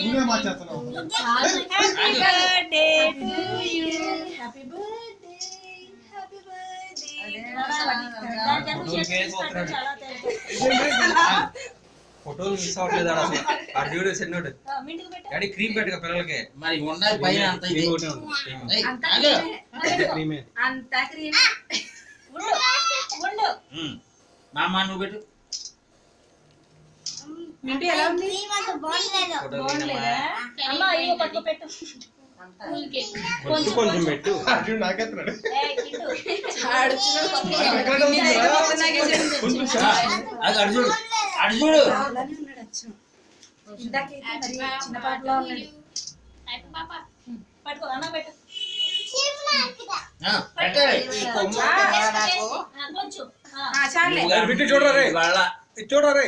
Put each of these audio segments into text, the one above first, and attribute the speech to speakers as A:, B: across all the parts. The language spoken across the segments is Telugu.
A: నువ్వే మార్చేస్తున్నావు.
B: Happy birthday to you. Happy birthday happy
C: ఫోటోలు మిస్ అవ్వట్లేదు అసలు. ఆ చూడు చిన్నోడు డాడీ క్రీమ్ పెట్టుగా పిల్లలకి
D: మరి ఉన్నాయి పైన అంత ఇది
B: అంత క్రీమ్ ఉండు
D: మామ నువ్వు పెట్టు.
B: మింటి ఎలా ఉంది? బాగుండలేదా? అమ్మ ఇగో పట్టుకో పెట్టు.
C: కొంచెం పెట్టు.
A: నాకెత్తున్నాడు.
D: అర్జుడు
B: చిన్న పాటలో ఉన్నాడు. పట్టుకో అన్న పెట్టు.
C: బిట్టు చూడరా రే, ఇది చూడరా రే.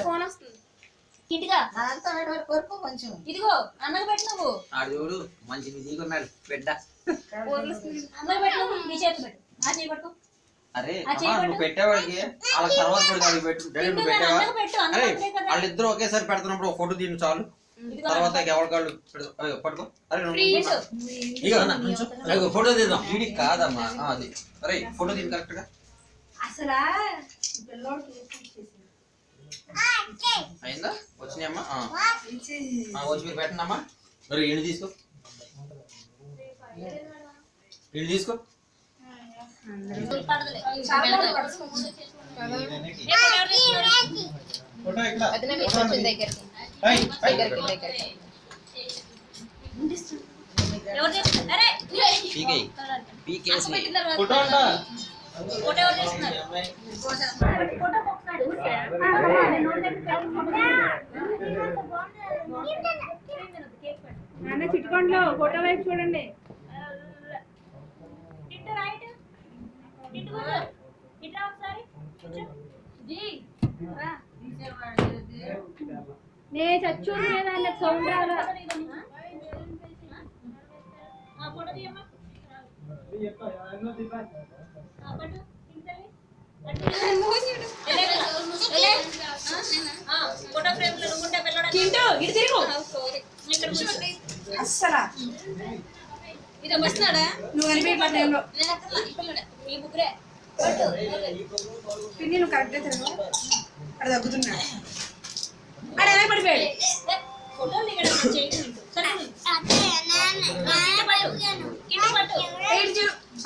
B: ఫోన్ వస్తుంది. ఇదిగో అన్నకు పెట్టు. నువ్వు
D: చూడు మంచి బిజీగా బిడ్డ.
B: అన్నకు పెట్టు. నీ చేతి పెట్టు. ఆ చేయి పట్టుకో.
D: అరే నువ్వు పెట్టేవాడికి వాళ్ళ తర్వాత పెడతావు. పెట్టు డాడీ నువ్వు పెట్టావా? అరే వాళ్ళిద్దరు ఒకేసారి పెడుతున్నప్పుడు ఒక ఫోటో తీను చాలు. తర్వాత ఎవరికాళ్ళు పట్టుకో. అరే ఇగో ఫోటో తీద్దాం. వీడికి కాదమ్మా అది. అరే ఫోటో తీను కరెక్ట్ గా. అయిందా? వచ్చినాయమ్మా? వచ్చి మీరు పెట్టండమ్మా. మరి ఎండు తీసుకో. ఎండు తీసుకో.
A: ఫోటో ఇక్కడ. ఫోటో అంట.
B: చిట్టుకోండిలో ఫోటో వైపు చూడండి. నే చచ్చు సౌండ్ రాదా? అస్సలా ఇది వస్తున్నాడా? నువ్వు అనిపించే టైంలో పిన్ని నువ్వు కరెక్ట్ తిరగ అక్కడ తగ్గుతున్నాడు. అడే పడిపోయాడు.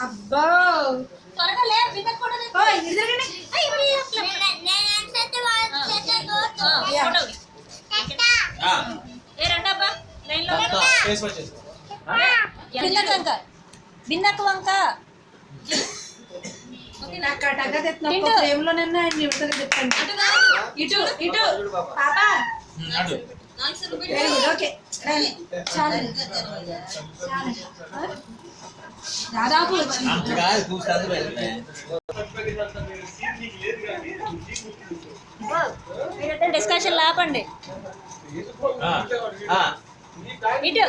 B: అబ్బా బిందక్క వంక ఫ్రేమ్లోనైనా ఆయన నిమిషాలు చెప్తాను. ఇటు ఇటు పాపా ఓకే దాదాపు డిస్కషన్ లాపండి. ఇటు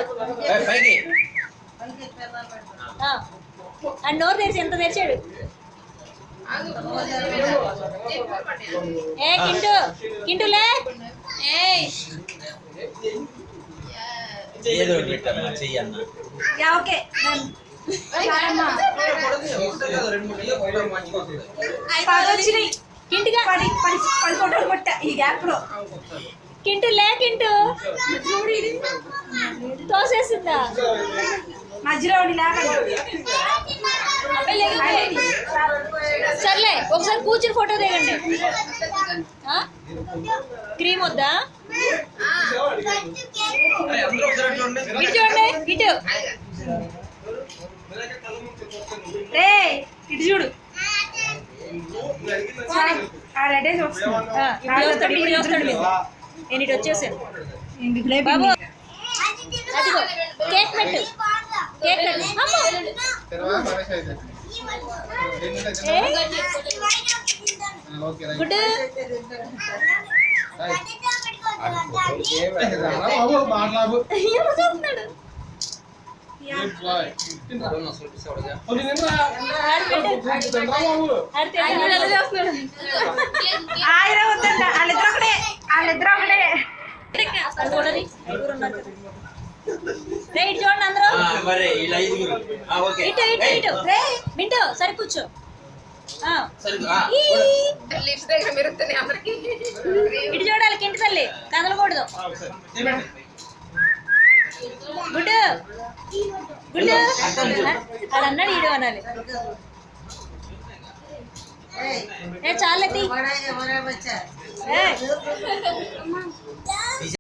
B: నోరు తెరిచి ఎంత తెరిచాడు. ఏ కింటు కింటులే ఓకే కింటుగా పడి ఫోటోలు కొట్టా ఈ గ్యాప్ లో. కింటు లే కింటు తోసేసిందా మధ్యలో సర్లే ఒకసారి కూర్చుని ఫోటో దిగండి. క్రీమ్ వద్దా? ఇటు చూడండి. ఇటు ఇటు చూడు. ఇప్పుడు చూస్తాడు. నేను ఇటు వచ్చేసాను బాబు. అదిగో కేక్ పెట్టు. Cake good.
D: మరి వీళ్ళు ఐదుగురు ఓకే
B: ఇటు ఇటు ఇటు రే మింటూ సరి కూర్చో
D: సరే
B: ఈ.
E: లిప్స్ దగ్గర మెరుస్తున్నాయి అందరికి
B: ఇటు చూడాలి కింటి తల్లి కదలకూడదు గుడ్డు గుడ్డు వాడు అన్నాడు ఈడు అనాలి ఏ చాలే తీ. ఏ